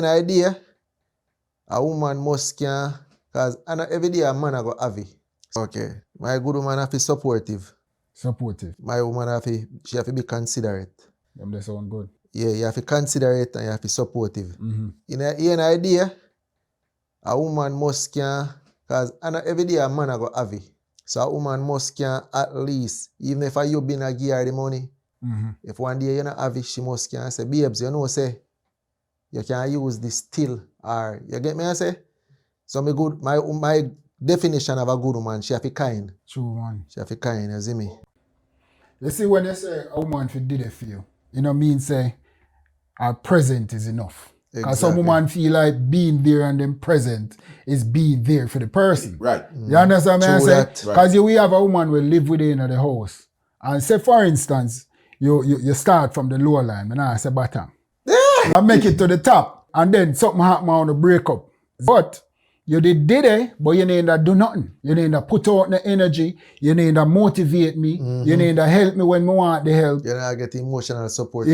An idea, a woman must can, because every day a man I go have it. Okay, my good woman have to be supportive. Supportive. My woman she have to be considerate. They sound good. Yeah, you have to considerate and you have to be supportive. Mm-hmm. In an idea, a woman must can, because every day a man I go have it. So a woman must can at least, even if you been a give her the money, if one day you not have it, she must can say, babes, you know, say, you can use this still, or you get me I say? So my definition of a good woman, she have to be kind. True, man. She have to be kind, you see me? You see, when you say a woman did it for you, you know mean say her present is enough. Because some woman feel like being there and then present is being there for the person. Right. You understand what I say? Because Right. we have a woman who live within the house. And say, for instance, you start from the lower line, and I say bottom. I make it to the top, and then something happen on the breakup. But you did it, but you need to do nothing. You need to put out the energy. You need to motivate me. You need to help me when I want the help. You know, I get emotional support.